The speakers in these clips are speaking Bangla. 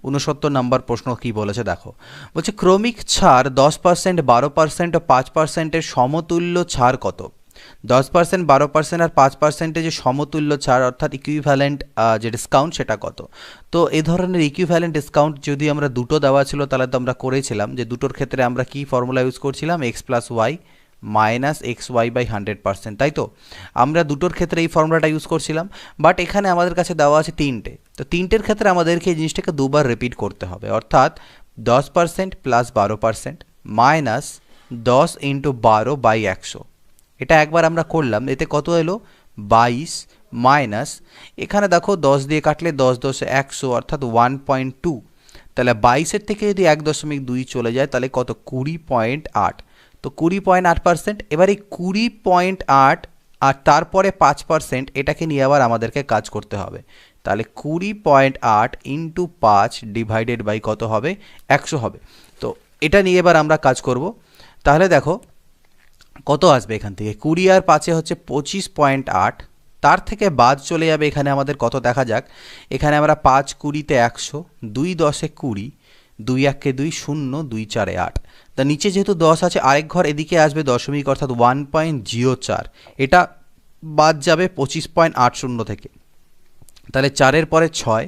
69 নম্বর প্রশ্ন কি বলেছে দেখো, বলছে ক্রমিক ছাড় 10%, 12% ও 5%-এর সমতুল্য ছাড় কত? 10%, 12% আর 5%-এর যে সমতুল্য ছাড় অর্থাৎ ইকুইভ্যালেন্ট যে ডিসকাউন্ট সেটা কত? তো এই ধরনের ইকুইভ্যালেন্ট ডিসকাউন্ট যদি আমরা দুটো দেওয়া ছিল তাহলে তো আমরা করেছিলাম যে দুটোর ক্ষেত্রে আমরা কি ফর্মুলা ইউজ করছিলাম, x plus y minus x y by 100%, তাই তো? আমরা দুটোর ক্ষেত্রে এই ফর্মুলাটা ইউজ করছিলাম, বাট এখানে আমাদের কাছে দেওয়া আছে তিনটে, তো তিনটের ক্ষেত্রে আমাদেরকে এই জিনিসটাকে দুবার রিপিট করতে হবে, অর্থাৎ 10% প্লাস 12% মাইনাস 10 ইন্টু 12 বাই 100। এটা একবার আমরা করলাম, এতে কত এলো 22 মাইনাস এখানে দেখো 10 দিয়ে কাটলে 10 10 100 অর্থাৎ 1.2, তাহলে 22-এর থেকে যদি 1.2 চলে যায় তাহলে কত 20.8, তো 20.8%। এবার এই 20.8 আর তারপরে 5% এটাকে নিয়ে আবার আমাদেরকে কাজ করতে হবে, তাহলে 20.8 ইন্টু 5 ডিভাইডেড বাই কত হবে 100 হবে। তো এটা নিয়ে এবার আমরা কাজ করব, তাহলে দেখো কত আসবে এখান থেকে 20 আর 5-এ হচ্ছে 25.8, তার থেকে বাদ চলে যাবে এখানে আমাদের কত দেখা যাক, এখানে আমরা 5 20-তে 100, 2 10-এ 20, 2 1-কে 2, 0 2 4-এ 8, তা নিচে যেহেতু 10 আছে আরেক ঘর এদিকে আসবে দশমিক অর্থাৎ 1.04, এটা বাদ যাবে 25.80 থেকে, তাহলে 4-এর পরে 6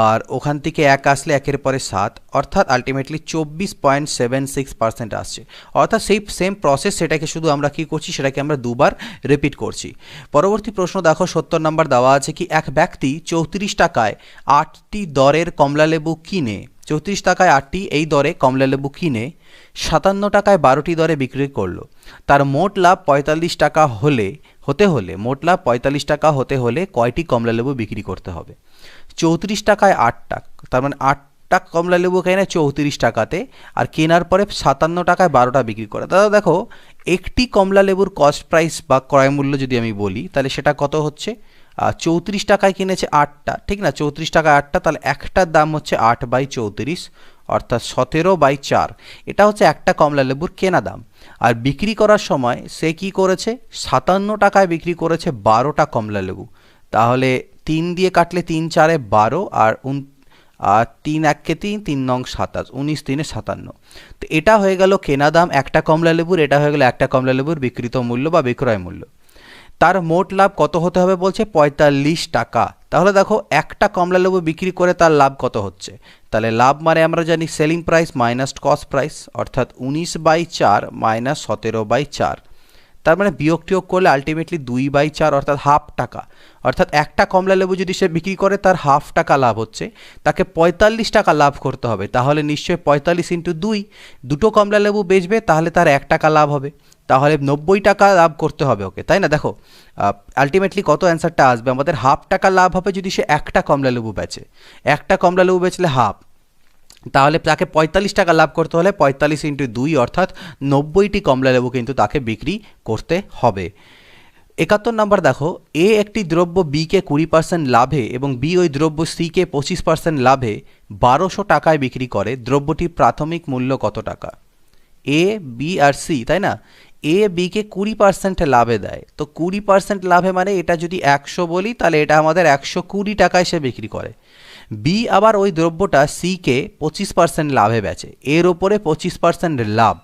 আর ওখান থেকে 1 আসলে 1-এর পরে 7, অর্থাৎ আলটিমেটলি 24.76% আসছে, অর্থাৎ সেই সেম প্রসেস সেটাকে শুধু আমরা কি করছি সেটাকে আমরা দুবার রিপিট করছি। পরবর্তী প্রশ্ন দেখো 70 নম্বর দেওয়া আছে কি এক ব্যক্তি 34 টাকায় 8টি দরের কমলালেবু কিনে 34 টাকায় 8টি এই দরে কমলালেবু কিনে 57 টাকায় 12টি দরে বিক্রি করলো, তার মোট লাভ 45 টাকা হতে হলে মোট লাভ 45 টাকা হতে হলে কয়টি কমলালেবু বিক্রি করতে হবে? 34 টাকায় 8টা, তার মানে 8টা কমলালেবু কেনে 34 টাকাতে আর কেনার পরে 57 টাকায় 12টা বিক্রি করে। দাদা দেখো একটি কমলালেবুর কস্ট প্রাইস বা ক্রয় মূল্য যদি আমি বলি তাহলে সেটা কত হচ্ছে, 34 টাকায় কিনেছে 8টা, ঠিক না? 34 টাকায় 8টা, তাহলে একটার দাম হচ্ছে 8/34 অর্থাৎ 17/4, এটা হচ্ছে একটা কমলালেবুর কেনা দাম। আর বিক্রি করার সময় সে কি করেছে 57 টাকায় বিক্রি করেছে 12টা কমলালেবু, তাহলে 3 দিয়ে কাটলে 3 4-এ 12 আর 3 1-কে 3, 3 9 27, 19 3-এ 57, তো এটা হয়ে গেল কেনা দাম একটা কমলালেবুর, এটা হয়ে গেল একটা কমলালেবুর বিক্রিত মূল্য বা বিক্রয় মূল্য। তার মোট লাভ কত হতে হবে বলছে 45 টাকা, তাহলে দেখো একটা কমলালেবু বিক্রি করে তার লাভ কত হচ্ছে, তাহলে লাভ মানে আমরা জানি selling price minus cost price অর্থাৎ 19/4 মাইনাস 17/4, তার মানে বিয়োগ টিয়োগ করলে আলটিমেটলি 2/4 অর্থাৎ হাফ টাকা, অর্থাৎ একটা কমলালেবু যদি সে বিক্রি করে তার হাফ টাকা লাভ হচ্ছে, তাকে 45 টাকা লাভ করতে হবে, তাহলে নিশ্চয়ই 45 ইন্টু 2, দুটো কমলালেবু বেচবে তাহলে তার 1 টাকা লাভ হবে, তাহলে 90 টাকা লাভ করতে হবে ওকে, তাই না? দেখো আলটিমেটলি কত অ্যান্সারটা আসবে আমাদের, হাফ টাকা লাভ হবে যদি সে একটা কমলালেবু বেচে, একটা কমলালেবু বেচলে হাফ, তাহলে তাকে 45 টাকা লাভ করতে হলে 45 ইন্টু 2 অর্থাৎ 90টি কমলালেবু কিন্তু তাকে বিক্রি করতে হবে। 71 নম্বর দেখো এ একটি দ্রব্য বিকে 20% লাভে এবং বি ওই দ্রব্য সিকে 25% লাভে 1200 টাকায় বিক্রি করে, দ্রব্যটির প্রাথমিক মূল্য কত টাকা? এ বি আর সি, তাই না? এ বিকে 20% লাভে দেয়, তো 20% লাভে মানে এটা যদি 100 বলি তাহলে এটা আমাদের 120 টাকায় সে বিক্রি করে। বি আবার ওই দ্রব্যটা সিকে 25% লাভে বেচে, এর ওপরে 25% লাভ,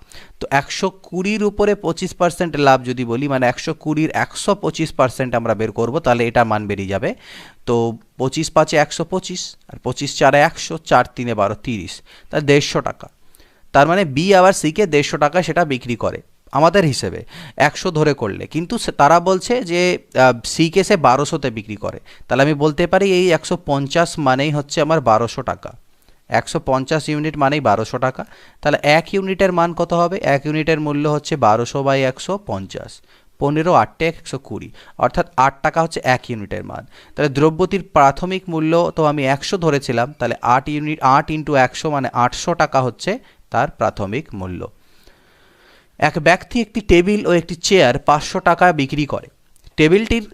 তো 120-র উপরে 25% লাভ যদি বলি মানে 120-র 125% আমরা বের করব, তাহলে এটা মান বেরিয়ে যাবে, তো 25 5-এ 125 আর 25 4-এ 100, 4 3-এ 12 30, তাহলে 150 টাকা, তার মানে বি আবার সিকে 150 টাকা সেটা বিক্রি করে আমাদের হিসেবে 100 ধরে করলে, কিন্তু তারা বলছে যে সিকে সে 1200-তে বিক্রি করে, তাহলে আমি বলতে পারি এই 150 মানেই হচ্ছে আমার 1200 টাকা, 150 ইউনিট মানেই 1200 টাকা, তাহলে 1 ইউনিটের মান কত হবে? 1 ইউনিটের মূল্য হচ্ছে 1200/150, 15 8 120, অর্থাৎ 8 টাকা হচ্ছে 1 ইউনিটের মান। তাহলে দ্রব্যটির প্রাথমিক মূল্য তো আমি 100 ধরেছিলাম, তাহলে 8 ইউনিট 8 ইন্টু 100 মানে 800 টাকা হচ্ছে তার প্রাথমিক মূল্য। এক ব্যক্তি একটি টেবিল ও একটি চেয়ার 500 টাকায় বিক্রি করে, টেবিলটির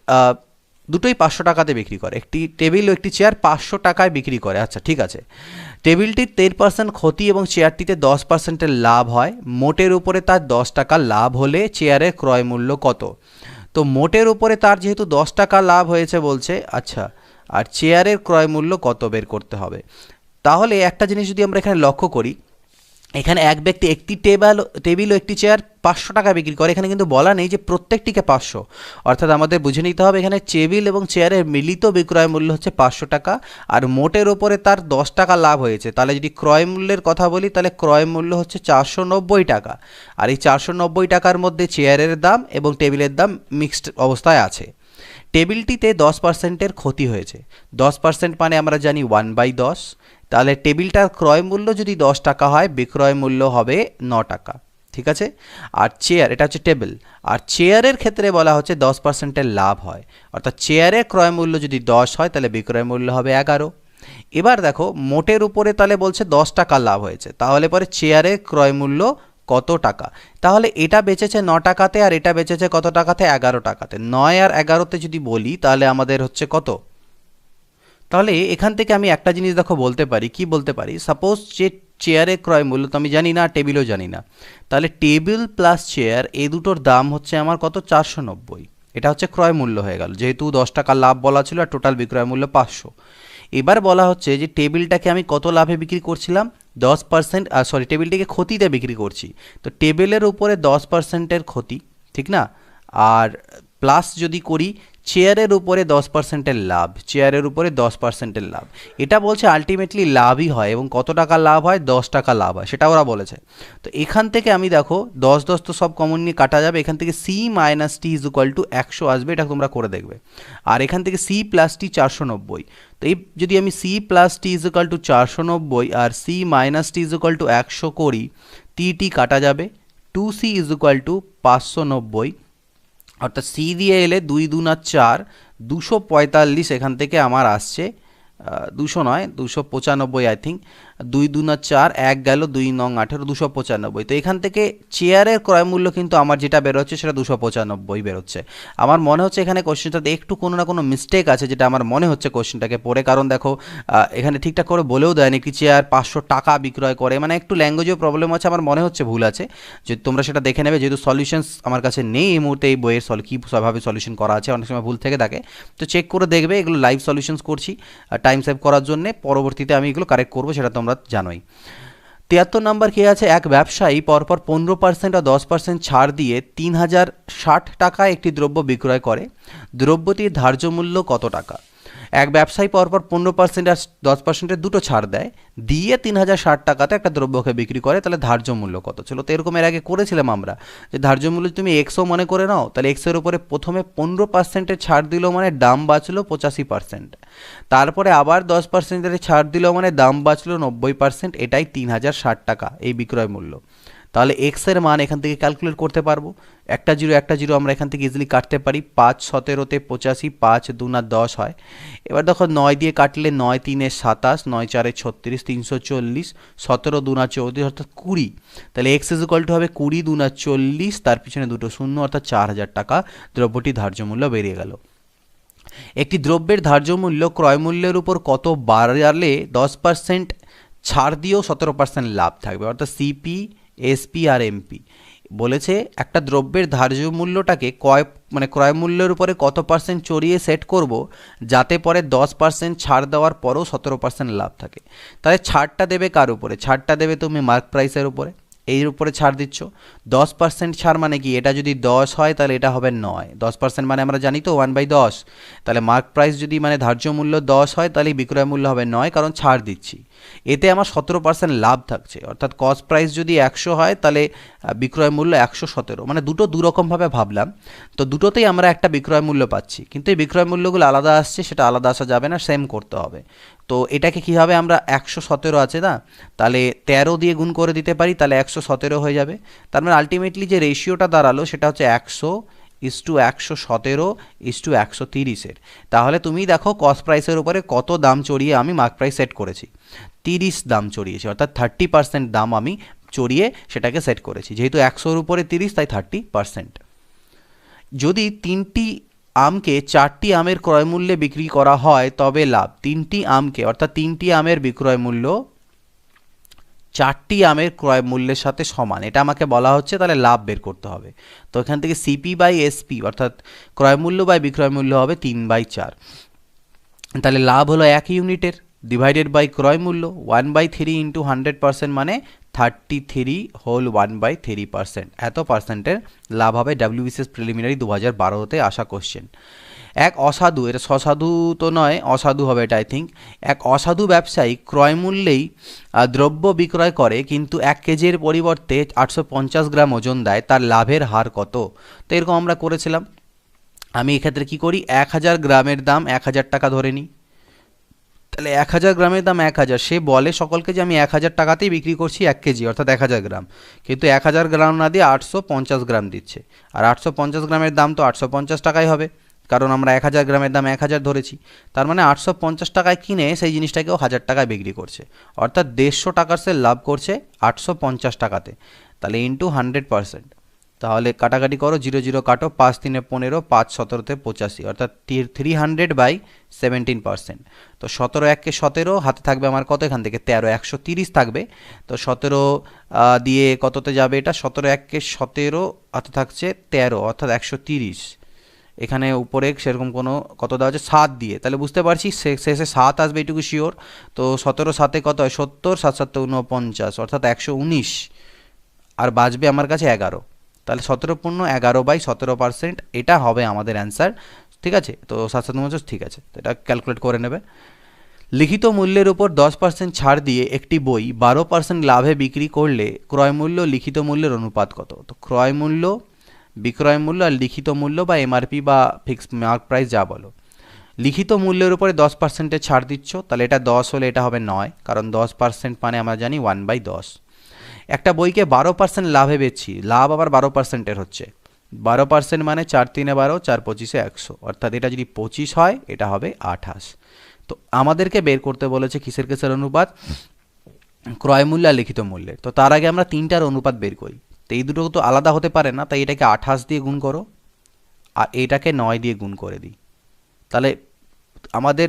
দুটোই 500 টাকাতে বিক্রি করে, একটি টেবিল ও একটি চেয়ার 500 টাকায় বিক্রি করে, আচ্ছা ঠিক আছে, টেবিলটির 13% ক্ষতি এবং চেয়ারটিতে 10%-এর লাভ হয়, মোটের উপরে তার 10 টাকা লাভ হলে চেয়ারের ক্রয় মূল্য কত? তো মোটের উপরে তার যেহেতু 10 টাকা লাভ হয়েছে বলছে, আচ্ছা, আর চেয়ারের ক্রয় মূল্য কত বের করতে হবে, তাহলে একটা জিনিস যদি আমরা এখানে লক্ষ্য করি, এখানে এক ব্যক্তি একটি টেবিল ও একটি চেয়ার 500 টাকা বিক্রি করে, এখানে কিন্তু বলা নেই যে প্রত্যেকটিকে 500, অর্থাৎ আমাদের বুঝে নিতে হবে এখানে টেবিল এবং চেয়ারের মিলিত বিক্রয় মূল্য হচ্ছে 500 টাকা, আর মোটের ওপরে তার 10 টাকা লাভ হয়েছে। তাহলে যদি ক্রয় মূল্যের কথা বলি, তাহলে ক্রয় মূল্য হচ্ছে 490 টাকা, আর এই 490 টাকার মধ্যে চেয়ারের দাম এবং টেবিলের দাম মিক্সড অবস্থায় আছে। টেবিলটিতে 10%-এর ক্ষতি হয়েছে। 10% মানে আমরা জানি 1/10, তাহলে টেবিলটার ক্রয় মূল্য যদি 10 টাকা হয়, বিক্রয় মূল্য হবে 9 টাকা, ঠিক আছে। আর চেয়ার, এটা হচ্ছে টেবিল, আর চেয়ারের ক্ষেত্রে বলা হচ্ছে 10%-এর লাভ হয়, অর্থাৎ চেয়ারের ক্রয় মূল্য যদি 10 হয় তাহলে বিক্রয় মূল্য হবে 11। এবার দেখো মোটের উপরে তাহলে বলছে 10 টাকা লাভ হয়েছে, তাহলে পরে চেয়ারের ক্রয় মূল্য কত টাকা, তাহলে এটা বেচেছে 9 টাকাতে আর এটা বেচেছে কত টাকাতে, 11 টাকাতে। 9 আর 11তে যদি বলি তাহলে আমাদের হচ্ছে কত, তাহলে এখান থেকে আমি একটা জিনিস দেখো বলতে পারি, কি বলতে পারি, সাপোজ যে চেয়ারের ক্রয় মূল্য তো আমি জানি না, টেবিলও জানি না, তাহলে টেবিল প্লাস চেয়ার এই দুটোর দাম হচ্ছে আমার কত, 490। এটা হচ্ছে ক্রয় মূল্য হয়ে গেল, যেহেতু 10 টাকা লাভ বলা ছিল আর টোটাল বিক্রয় মূল্য 500। এবার বলা হচ্ছে যে টেবিলটাকে আমি কত লাভে বিক্রি করছিলাম, 10%, সরি টেবিলটাকে ক্ষতিতে বিক্রি করছি, তো টেবিলের উপরে 10%-এর ক্ষতি, ঠিক না, আর প্লাস যদি করি চেয়ারের উপরে 10%-এর লাভ, চেয়ারের উপরে 10%-এর লাভ, এটা বলছে আলটিমেটলি লাভই হয়, এবং কত টাকা লাভ হয়, 10 টাকা লাভ হয়, সেটা ওরা বলেছে। তো এখান থেকে আমি দেখো 10 তো সব কমন নিয়ে কাটা যাবে, এখান থেকে c minus t is equal to 100 আসবে, এটা তোমরা করে দেখবে। আর এখান থেকে সি প্লাস টি 490, তো এই যদি আমি c plus t is equal to 490 আর c minus t is equal to 100 করি, টি কাটা যাবে, 2c ইজ ইকুয়াল টু 590, অর্থাৎ সি দিয়ে এলে 2 2 4, 245 এখান থেকে আমার আসছে, 200 নয় 295 আই থিঙ্ক, 2 2 4, 1 গেল 2 9 18, 295। তো এখান থেকে চেয়ারের ক্রয় মূল্য কিন্তু আমার যেটা বেরোচ্ছে সেটা 295 বেরোচ্ছে। আমার মনে হচ্ছে এখানে কোশ্চেনটাতে একটু কোনো না কোনো মিস্টেক আছে, যেটা আমার মনে হচ্ছে কোশ্চেনটাকে পড়ে, কারণ দেখো এখানে ঠিকঠাক করে বলেও দেয়নি একটি চেয়ার 500 টাকা বিক্রয় করে, মানে একটু ল্যাঙ্গুয়েজেও প্রবলেম আছে, আমার মনে হচ্ছে ভুল আছে। যদি তোমরা সেটা দেখে নেবে, যেহেতু সলিউশনস আমার কাছে নেই এই মুহূর্তে, এই বইয়ের কীভাবে সলিউশন করা আছে, অনেক সময় ভুল থেকে থাকে, তো চেক করে দেখবে, এগুলো লাইভ সলিউশনস করছি টাইম সেভ করার জন্য, পরবর্তীতে আমি এগুলো কারেক্ট করবো, সেটা তোমরা জানোই। 73 নম্বর কে আছে, এক ব্যবসায়ী পরপর 15% আর 10% ছাড় দিয়ে 3060 টাকায় একটি দ্রব্য বিক্রয় করে, দ্রব্যটির ধার্য মূল্য কত টাকা। এক ব্যবসায়ী পরপর 15% আর 10%-এর দুটো ছাড় দেয়, দিয়ে 3060 টাকাতে একটা দ্রব্যকে বিক্রি করে, তাহলে ধার্য মূল্য কত ছিল। তো এরকম এর আগে করেছিলাম আমরা, যে ধার্য মূল্য তুমি এক্সও মনে করে নাও, তাহলে এক্সের উপরে প্রথমে 15%-এর ছাড় দিল মানে দাম বাঁচলো 85%, তারপরে আবার 10%-এর ছাড় দিল মানে দাম বাঁচলো 90%, এটাই 3060 টাকা এই বিক্রয় মূল্য। তাহলে এক্সের মান এখান থেকে ক্যালকুলেট করতে পারবো, একটা জিরো আমরা এখান থেকে ইজিলি কাটতে পারি, 5 17-তে 85, 5 2 10 হয়। এবার দেখো 9 দিয়ে কাটলে 9 3-এ 27, 9 4-এ 36, 340, 17 2 34, অর্থাৎ 20। তাহলে এক্স ইজ ইকুয়াল টু হবে 20 2 40, তার পিছনে দুটো শূন্য, অর্থাৎ 4000 টাকা দ্রব্যটি ধার্য মূল্য বেরিয়ে গেল। একটি দ্রব্যের ধার্য মূল্য ক্রয় মূল্যের উপর কত বাড়ালে 10% ছাড় দিয়েও 17% লাভ থাকবে, অর্থাৎ সিপি এসপি আর এমপি বলেছে একটা দ্রব্যের ধার্য মূল্যটাকে ক্রয় মূল্যের উপরে কত পার্সেন্ট চড়িয়ে সেট করব, যাতে পরে 10% ছাড় দেওয়ার পরেও 17% লাভ থাকে। তাহলে ছাড়টা দেবে কার উপরে, ছাড়টা দেবে তুমি মার্ক প্রাইসের উপরে, এর উপরে ছাড় দিচ্ছ। 10% ছাড় মানে কি, এটা যদি 10 হয় তাহলে এটা হবে 9, 10% মানে আমরা জানি তো 1/10, তাহলে মার্ক প্রাইস যদি মানে ধার্য মূল্য 10 হয় তাহলে বিক্রয় মূল্য হবে 9, কারণ ছাড় দিচ্ছি, এতে আমার 17% লাভ থাকছে। অর্থাৎ কস্ট প্রাইস যদি 100 হয় তাহলে বিক্রয় মূল্য 117, মানে দুটো দুরকমভাবে ভাবলাম, তো দুটোতেই আমরা একটা বিক্রয় মূল্য পাচ্ছি, কিন্তু এই বিক্রয় মূল্যগুলো আলাদা আসছে, সেটা আলাদা আসা যাবে না, সেম করতে হবে। তো এটাকে কীভাবে আমরা 117 আছে না, তাহলে 13 দিয়ে গুণ করে দিতে পারি, তাহলে 117 হয়ে যাবে। তার মানে আলটিমেটলি যে রেশিওটা দাঁড়ালো সেটা হচ্ছে 100:117:130। তাহলে তুমি দেখো কস্ট প্রাইসের উপরে কত দাম চড়িয়ে আমি মার্ক প্রাইস সেট করেছি, 30 দাম চড়িয়েছি, অর্থাৎ 30% দাম আমি চড়িয়ে সেটাকে সেট করেছি, যেহেতু 100-র উপরে 30 তাই 30%। যদি 3টি আমকে 4টি আমের ক্রয় মূল্যে বিক্রি করা হয় তবে লাভ, 3টি আমকে অর্থাৎ 3টি আমের বিক্রয় মূল্য 4টি আমের ক্রয় মূল্যের সাথে সমান, এটা আমাকে বলা হচ্ছে, তাহলে লাভ বের করতে হবে। তো এখান থেকে সিপি বাই এসপি অর্থাৎ ক্রয় মূল্য বাই বিক্রয় মূল্য হবে 3/4, তাহলে লাভ হলো 1 ইউনিটের, ডিভাইডেড বাই ক্রয় মূল্য 1/3 ইন্টু 100% মানে 33 এত পার্সেন্টের লাভ হবে WBCS প্রিলিমিনারি 2012-তে আসা কোশ্চেন। এক অসাধু, এটা সসাধু তো নয়, অসাধু হবে এটা আই থিঙ্ক, এক অসাধু ব্যবসায়ী ক্রয় মূল্যেই দ্রব্য বিক্রয় করে কিন্তু 1 কেজির পরিবর্তে 850 গ্রাম ওজন দেয়, তার লাভের হার কত? তো এরকম আমরা করেছিলাম। আমি এক্ষেত্রে কি করি, 1000 গ্রামের দাম 1000 টাকা ধরে নিই। তাহলে 1000 গ্রামের দাম 1000, সে বলে সকলকে যে আমি 1000 টাকাতেই বিক্রি করছি 1 কেজি অর্থাৎ 1000 গ্রাম, কিন্তু 1000 গ্রাম না দিয়ে 850 গ্রাম দিচ্ছে। আর 850 গ্রামের দাম তো 850 টাকাই হবে, কারণ আমরা 1000 গ্রামের দাম 1000 ধরেছি। তার মানে 850 টাকায় কিনে সেই জিনিসটাকেও 1000 টাকায় বিক্রি করছে, অর্থাৎ 150 টাকার সে লাভ করছে 850 টাকাতে। তাহলে ইন্টু 100%, তাহলে কাটাকাটি করো, 0 0 কাটো, 5 3 15, 5 17 85, অর্থাৎ 300/17%। তো 17 1 17, হাতে থাকবে আমার কত এখান থেকে 13, 130 থাকবে। তো 17 দিয়ে কততে যাবে এটা, 17 1 17, হাতে থাকছে 13 অর্থাৎ 130। এখানে উপরে সেরকম কোনো কত দেওয়া আছে 7 দিয়ে, তাহলে বুঝতে পারছি শেষে 7 আসবে এটুকু শিওর। তো 17 7 কত হয় 70, 7 7 49 অর্থাৎ 119, আর বাঁচবে আমার কাছে 11। তাহলে 17.11/17%, এটা হবে আমাদের অ্যান্সার। ঠিক আছে, তো 7 7 49 ঠিক আছে, তো এটা ক্যালকুলেট করে নেবে। লিখিত মূল্যের উপর 10% ছাড় দিয়ে একটি বই 12% লাভে বিক্রি করলে ক্রয় মূল্য লিখিত মূল্যের অনুপাত কত? তো ক্রয় মূল্য, বিক্রয় মূল্য আর লিখিত মূল্য বা MRP বা ফিক্সড মার্ক প্রাইস যা বলো। লিখিত মূল্যের উপরে 10% ছাড় দিচ্ছ, তাহলে এটা 10 হলে এটা হবে 9, কারণ 10% মানে আমরা জানি 1/10। একটা বইকে 12% লাভে বেচছি, লাভ আবার 12%-এর হচ্ছে। 12% মানে 4 3 12, 4 25 100, অর্থাৎ এটা যদি 25 হয় এটা হবে 28। তো আমাদেরকে বের করতে বলেছে কিসের কিসের অনুপাত, ক্রয় মূল্য আর লিখিত মূল্যের। তো তার আগে আমরা তিনটার অনুপাত বের করি। তো এই দুটো তো আলাদা হতে পারে না, তাই এটাকে 28 দিয়ে গুণ করো আর এটাকে 9 দিয়ে গুণ করে দিই। তাহলে আমাদের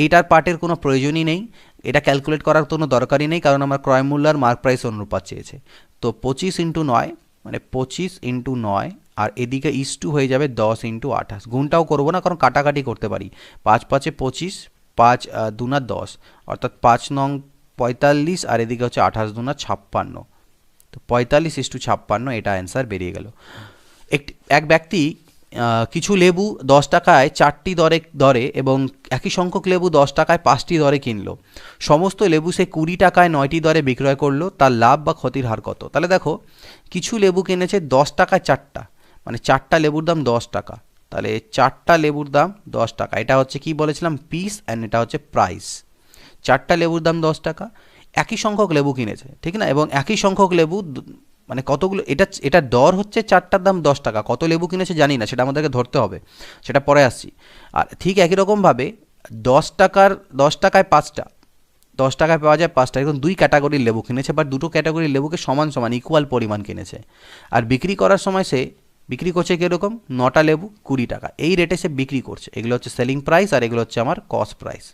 এইটার পার্টের কোনো প্রয়োজনই নেই, এটা ক্যালকুলেট করার কোনো দরকারই নেই, কারণ আমার ক্রয় মূল্য আর মার্ক প্রাইস অনুপাত চেয়েছে। তো 25 × 9 মানে 25 × 9, আর এদিকে ইস্টু হয়ে যাবে 10 × 28। গুণটাও করবো না, কারণ কাটাকাটি করতে পারি। 5 5 25, 5 2 10, অর্থাৎ 5 9 45, আর এদিকে হচ্ছে 28 2 56। তো 45:56, এটা অ্যান্সার বেরিয়ে গেল। এক ব্যক্তি কিছু লেবু 10 টাকায় 4টি দরে এবং একই সংখ্যক লেবু 10 টাকায় 5টি দরে কিনলো। সমস্ত লেবু সে 20 টাকায় 9টি দরে বিক্রয় করলো, তার লাভ বা ক্ষতির হার কত? তাহলে দেখো, কিছু লেবু কিনেছে 10 টাকায় 4টা, মানে 4টা লেবুর দাম 10 টাকা। তাহলে 4টা লেবুর দাম 10 টাকা, এটা হচ্ছে কি বলেছিলাম পিস, অ্যান্ড এটা হচ্ছে প্রাইস। 4টা লেবুর দাম 10 টাকা, একই সংখ্যক লেবু কিনেছে, ঠিক না, এবং একই সংখ্যক লেবু মানে কতগুলো, এটা দর হচ্ছে 4টার দাম 10 টাকা, কত লেবু কিনেছে জানি না, সেটা আমাদেরকে ধরতে হবে, সেটা পরে আসছি। আর ঠিক একই রকমভাবে 10 টাকায় 5টা, 10 টাকায় পাওয়া যায় 5টা, এখন 2 ক্যাটাগরির লেবু কিনেছে, বাট দুটো ক্যাটাগরির লেবুকে সমান সমান ইকুয়াল পরিমাণ কিনেছে। আর বিক্রি করার সময় সে বিক্রি করছে কীরকম, 9টা লেবু 20 টাকা, এই রেটে সে বিক্রি করছে। এগুলো হচ্ছে সেলিং প্রাইস আর এগুলো হচ্ছে আমার কস্ট প্রাইস।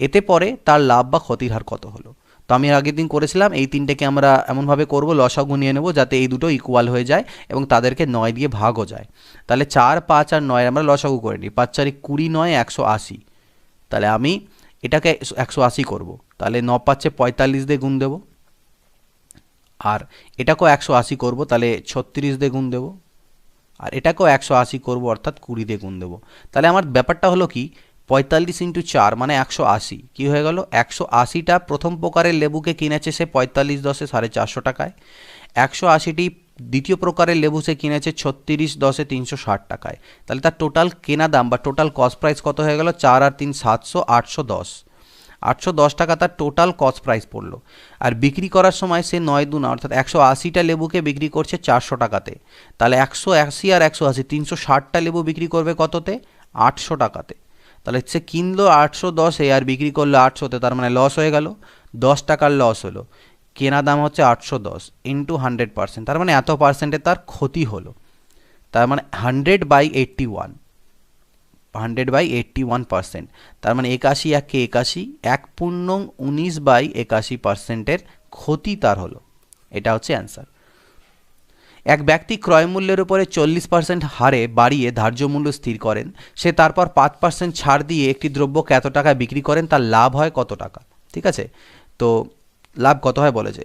এতে পরে তার লাভ বা ক্ষতির হার কত হলো? তো আমি আগের দিন করেছিলাম, এই তিনটেকে আমরা এমনভাবে করব, লসাগু নিয়ে নেব যাতে এই দুটো ইকুয়াল হয়ে যায় এবং তাদেরকে 9 দিয়ে ভাগও যায়। তাহলে 4 5 আর 9 আমরা লসাগু করে নিই, 5 4 20, 9 180। তাহলে আমি এটাকে 180 করব, তাহলে 9 5 45 দিয়ে গুণ দেব, আর এটাকেও 180 করব, তাহলে 36 দিয়ে গুণ দেব, আর এটাকেও 180 করব, অর্থাৎ 20 দিয়ে গুণ দেব। তাহলে আমার ব্যাপারটা হলো কি, 45 × 4 মানে 180, কী হয়ে গেল, 180টা প্রথম প্রকারের লেবুকে কিনেছে সে 45 10 450 টাকায়, 180টি দ্বিতীয় প্রকারের লেবু সে কিনেছে 36 10 360 টাকায়। তাহলে তার টোটাল কেনা দাম বা টোটাল কস্ট প্রাইস কত হয়ে গেল, 4 আর 3 700, 810, 810 টাকা তার টোটাল কস্ট প্রাইস পড়লো। আর বিক্রি করার সময় সে 9 দুনা অর্থাৎ 180টা লেবুকে বিক্রি করছে 400 টাকাতে। তাহলে 180 আর 180 360টা লেবু বিক্রি করবে কততে, 800 টাকাতে। তাহলে সে কিনলো 810-এ আর বিক্রি করলো 800-তে, তার মানে লস হয়ে গেল, 10 টাকার লস হলো। কেনা দাম হচ্ছে 810 × 100%, তার মানে এত পার্সেন্টে তার ক্ষতি হলো। তার মানে 100/81, 100/81%, তার মানে 81 1 81, 1.19/81%-এর ক্ষতি তার হলো। এটা হচ্ছে অ্যান্সার। এক ব্যক্তি ক্রয় মূল্যের উপরে 40% হারে বাড়িয়ে ধার্য মূল্য স্থির করেন, সে তারপর 5% ছাড় দিয়ে একটি দ্রব্য কত টাকায় বিক্রি করেন, তার লাভ হয় কত টাকা। ঠিক আছে, তো লাভ কত হয় বলেছে।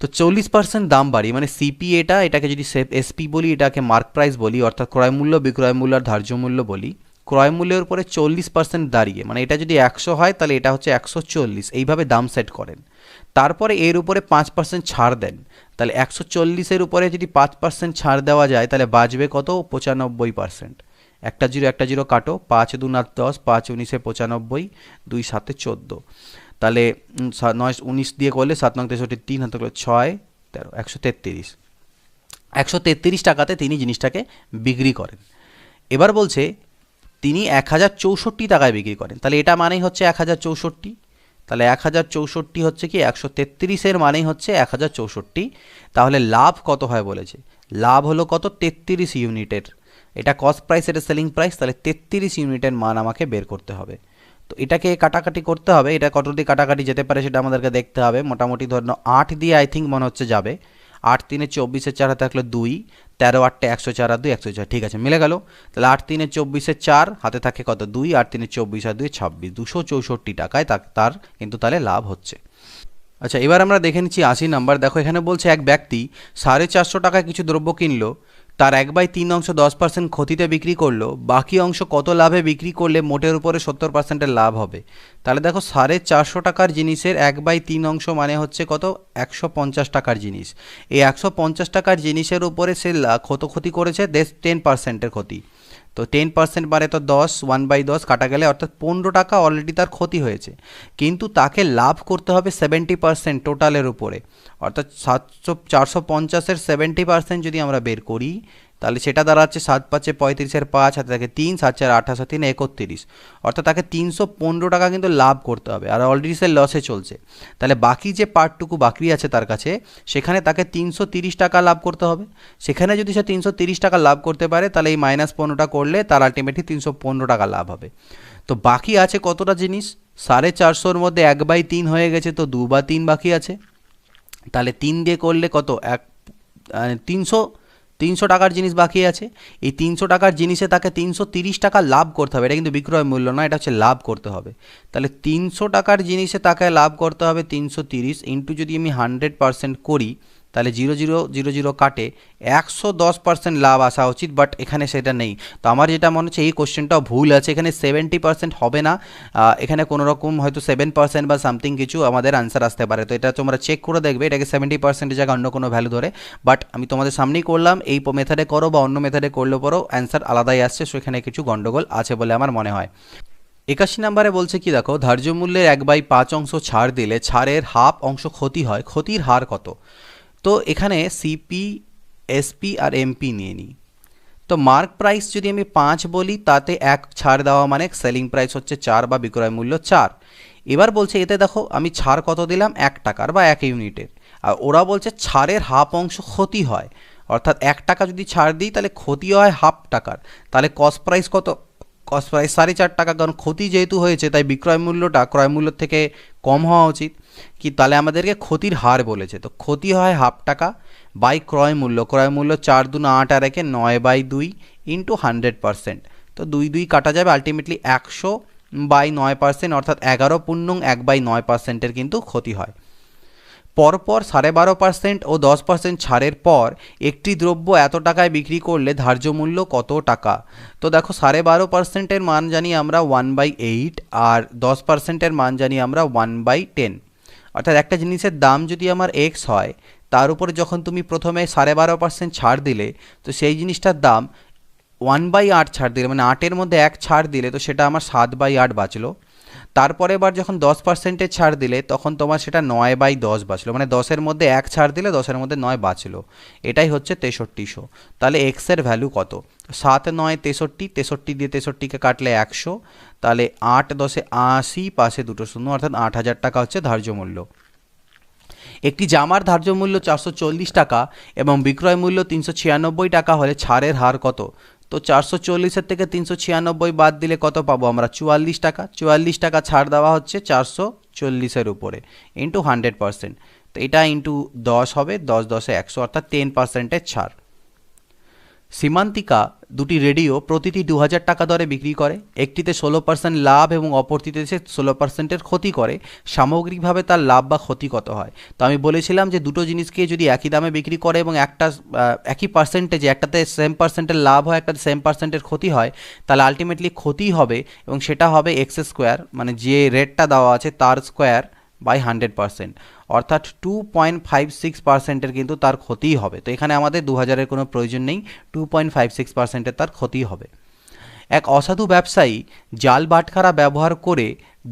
তো 40% দাম বাড়ি মানে সিপি, এটাকে যদি এসপি বলি, এটাকে মার্ক প্রাইস বলি, অর্থাৎ ক্রয় মূল্য, বিক্রয় মূল্য আর ধার্য মূল্য বলি। ক্রয় মূল্যের উপরে 40% দাঁড়িয়ে মানে এটা যদি 100 হয় তাহলে এটা হচ্ছে 140, এইভাবে দাম সেট করেন। তারপরে এর উপরে 5% ছাড় দেন, তাহলে 140-এর উপরে যদি 5% ছাড় দেওয়া যায় তাহলে বাঁচবে কত, 95%। একটা জিরো কাটো, 5 2 10, 5 19 95, 2 7 14, তাহলে 9 19 দিয়ে করলে 7 9 63, 3 হাতে করলে 6 13, 133। 133 টাকাতে তিনি জিনিসটাকে বিক্রি করেন। এবার বলছে তিনি 1064 টাকায় বিক্রি করেন, তাহলে এটা মানেই হচ্ছে 1064, তাহলে 1064 হচ্ছে কি 133-এর মানেই হচ্ছে 1064। তাহলে লাভ কত হয় বলেছে, লাভ হলো কত, 33 ইউনিটের। এটা কস্ট প্রাইস, এটা সেলিং প্রাইস, তাহলে 33 ইউনিটের মান আমাকে বের করতে হবে। তো এটাকে কাটাকাটি করতে হবে, এটা কত দিয়ে কাটাকাটি যেতে পারে সেটা আমাদেরকে দেখতে হবে। মোটামুটি ধরুন 8 দিয়ে আই থিঙ্ক মনে হচ্ছে যাবে। 8 3 24, 4 হাতে থাকলো 2, 13 8 104 আর 2 104, ঠিক আছে মিলে গেল। তাহলে 8 3 24, 4 হাতে থাকে কত 2, 8 3 24 আর 2 26, 264 টাকায় তার কিন্তু তাহলে লাভ হচ্ছে। আচ্ছা, এবার আমরা দেখে নিচ্ছি 80 নাম্বার। দেখো এখানে বলছে এক ব্যক্তি 450 টাকায় কিছু দ্রব্য কিনলো, তার 1/3 অংশ 10% ক্ষতিতে বিক্রি করলো, বাকি অংশ কত লাভে বিক্রি করলে মোটের উপরে 70%-এর লাভ হবে। তাহলে দেখো 450 টাকার জিনিসের 1/3 অংশ মানে হচ্ছে কত, 150 টাকার জিনিস। এই 150 টাকার জিনিসের উপরে সে ক্ষতি করেছে 10%-এর ক্ষতি। তো 10% মানে তো 10, 1/10 কাটা গেলে অর্থাৎ 15 টাকা অলরেডি তার ক্ষতি হয়েছে, কিন্তু তাকে লাভ করতে হবে 70% টোটালের উপরে, অর্থাৎ 450-এর 70% যদি আমরা বের করি তাহলে সেটা দাঁড়াচ্ছে 7 5 35-এর 5 হাতে থাকে 3, 7 4 28, 3 31, অর্থাৎ তাকে 315 টাকা কিন্তু লাভ করতে হবে, আর অলরেডি সে লসে চলছে। তাহলে বাকি যে পার্টটুকু বাকি আছে তার কাছে, সেখানে তাকে 330 টাকা লাভ করতে হবে। সেখানে যদি সে 330 টাকা লাভ করতে পারে তাহলে এই -15টা করলে তার আলটিমেটলি 315 টাকা লাভ হবে। তো বাকি আছে কতটা জিনিস, 450-এর মধ্যে 1/3 হয়ে গেছে, তো 2/3 বাকি আছে। তাহলে 3 দিয়ে করলে কত, 300 টাকার জিনিস বাকি আছে। এই 300 টাকার জিনিসে তাকে 330 টাকা লাভ করতে হবে, এটা কিন্তু বিক্রয় মূল্য নয়, এটা হচ্ছে লাভ করতে হবে। তাহলে 300 টাকার জিনিসে তাকে লাভ করতে হবে 330, ইন্টু যদি আমি 100% করি তাহলে 0 0 0 0 কাটে 110% লাভ আসা উচিত, বাট এখানে সেটা নেই। তো আমার যেটা মনে হচ্ছে এই কোশ্চেনটাও ভুল আছে, এখানে 70% হবে না, এখানে কোনো রকম হয়তো 7% বা সামথিং কিছু আমাদের আনসার আসতে পারে। তো এটা তোমরা চেক করে দেখবে, এটাকে 70% জায়গায় অন্য কোনো ভ্যালু ধরে, বাট আমি তোমাদের সামনেই করলাম, এই মেথডে করো বা অন্য মেথডে করলে পরও অ্যান্সার আলাদাই আসছে, সো এখানে কিছু গন্ডগোল আছে বলে আমার মনে হয়। 81 নম্বরে বলছে কি দেখো, ধার্য মূল্যের 1/5 অংশ ছাড় দিলে ছাড়ের হাফ অংশ ক্ষতি হয়, ক্ষতির হার কত। তো এখানে সিপি, এসপি আর এমপি নিয়ে নিই। তো মার্ক প্রাইস যদি আমি 5 বলি তাতে 1 ছাড় দেওয়া মানে সেলিং প্রাইস হচ্ছে 4 বা বিক্রয় মূল্য 4। এবার বলছে এতে দেখো আমি ছাড় কত দিলাম, 1 টাকার বা 1 ইউনিটের, আর ওরা বলছে ছাড়ের হাফ অংশ ক্ষতি হয়, অর্থাৎ 1 টাকা যদি ছাড় দিই তাহলে ক্ষতি হয় হাফ টাকার। তাহলে কস্ট প্রাইস কত, কস্ট প্রাইস 4.5 টাকা, কারণ ক্ষতি যেহেতু হয়েছে তাই বিক্রয় মূল্যটা ক্রয় মূল্যের থেকে কম হওয়া উচিত। কি তাহলে আমাদেরকে ক্ষতির হার বলেছে, তো ক্ষতি হয় হাফ টাকা বাই ক্রয় মূল্য, ক্রয় মূল্য 4 2 8 আর 1 9/2 ইন্টু 100%। তো 2 2 কাটা যাবে, আলটিমেটলি 100/9%, অর্থাৎ 11 1/9%-এর কিন্তু ক্ষতি হয়। পরপর 12.5% ও 10% ছাড়ের পর একটি দ্রব্য এত টাকায় বিক্রি করলে ধার্য মূল্য কত টাকা। তো দেখো 12.5%-এর মান জানি আমরা 1/8, আর 10%-এর মান জানি আমরা 1/10, অর্থাৎ একটা জিনিসের দাম যদি আমার এক্স হয়, তার উপরে যখন তুমি প্রথমে 12.5% ছাড় দিলে, তো সেই জিনিসটার দাম 1/8 ছাড় দিলে মানে 8-এর মধ্যে 1 ছাড় দিলে, তো সেটা আমার 7/8 বাঁচলো। তারপরে এবার যখন 10% ছাড় দিলে তখন তোমার সেটা 9/10 বাঁচলো, মানে 10-এর মধ্যে 1 ছাড় দিলে 10-এর মধ্যে 9 বাঁচলো, এটাই হচ্ছে 6300। তাহলে এক্সের ভ্যালু কত, 7 9 63, 63 দিয়ে 63কে কাটলে 100, তাহলে 8 10 80, পাশে দুটো শূন্য, অর্থাৎ 8000 টাকা হচ্ছে ধার্য মূল্য। একটি জামার ধার্য মূল্য 440 টাকা এবং বিক্রয় মূল্য 396 টাকা হলে ছাড়ের হার কত। তো 440-এর থেকে 396 বাদ দিলে কত পাবো আমরা, 44 টাকা। 44 টাকা ছাড় দেওয়া হচ্ছে 40-এর উপরে ইন্টু 100%, তো এটা ইন্টু 10 হবে, 10 10 100, অর্থাৎ 10%-এর ছাড়। সীমান্তিকা দুটি রেডিও প্রতিটি 2000 টাকা দরে বিক্রি করে, একটিতে 16% লাভ এবং অপরটিতে সে 16%-এর ক্ষতি করে। সামগ্রিকভাবে তার লাভ বা ক্ষতি কত হয়? তো আমি বলেছিলাম যে দুটো জিনিসকে যদি একই দামে বিক্রি করে এবং একটা একই পার্সেন্টেজে, একটাতে সেম পার্সেন্টের লাভ হয়, একটাতে সেম পার্সেন্টের ক্ষতি হয়, তাহলে আলটিমেটলি ক্ষতি হবে এবং সেটা হবে এক্স স্কোয়ার, মানে যে রেটটা দেওয়া আছে তার স্কোয়ার বাই 100%, অর্থাৎ 2.56%-এর কিন্তু তার ক্ষতিই হবে। তো এখানে আমাদের 2000-এর কোনো প্রয়োজন নেই, 2.56%-এর তার ক্ষতি হবে। এক অসাধু ব্যবসায়ী জাল বাটখারা ব্যবহার করে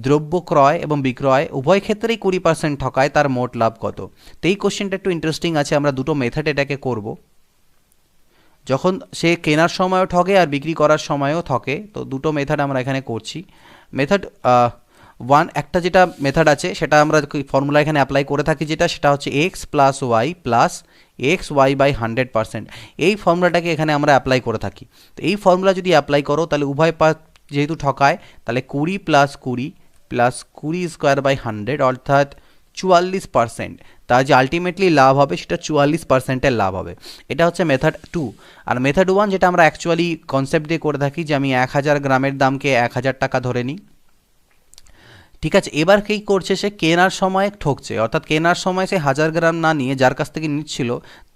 দ্রব্য ক্রয় এবং বিক্রয় উভয় ক্ষেত্রেই 20% ঠকায়, তার মোট লাভ কত? তো এই কোশ্চেনটা একটু ইন্টারেস্টিং আছে, আমরা দুটো মেথড এটাকে করব। যখন সে কেনার সময়ও ঠকে আর বিক্রি করার সময়ও ঠকে, তো দুটো মেথড আমরা এখানে করছি। মেথড ওয়ান, একটা যেটা মেথড আছে সেটা আমরা ফর্মুলা এখানে অ্যাপ্লাই করে থাকি, সেটা হচ্ছে x plus y plus x y by 100%। এই ফর্মুলাটাকে এখানে আমরা অ্যাপ্লাই করে থাকি। তো এই ফর্মুলা যদি অ্যাপ্লাই করো তাহলে উভয় যেহেতু ঠকায়, তাহলে 20 প্লাস 20 প্লাস 20 স্কোয়ার বাই 100, অর্থাৎ 44%। তার যে আলটিমেটলি লাভ হবে সেটা 44%-এর লাভ হবে। এটা হচ্ছে মেথড 2। আর মেথড 1 যেটা আমরা অ্যাকচুয়ালি কনসেপ্ট দিয়ে করে থাকি, যে আমি 1000 গ্রামের দামকে 1000 টাকা ধরে নিই। ঠিক আছে, এবার কী করছে, সে কেনার সময় ঠকছে, অর্থাৎ কেনার সময় সে 1000 গ্রাম না নিয়ে যার কাছ থেকে নিচ্ছিল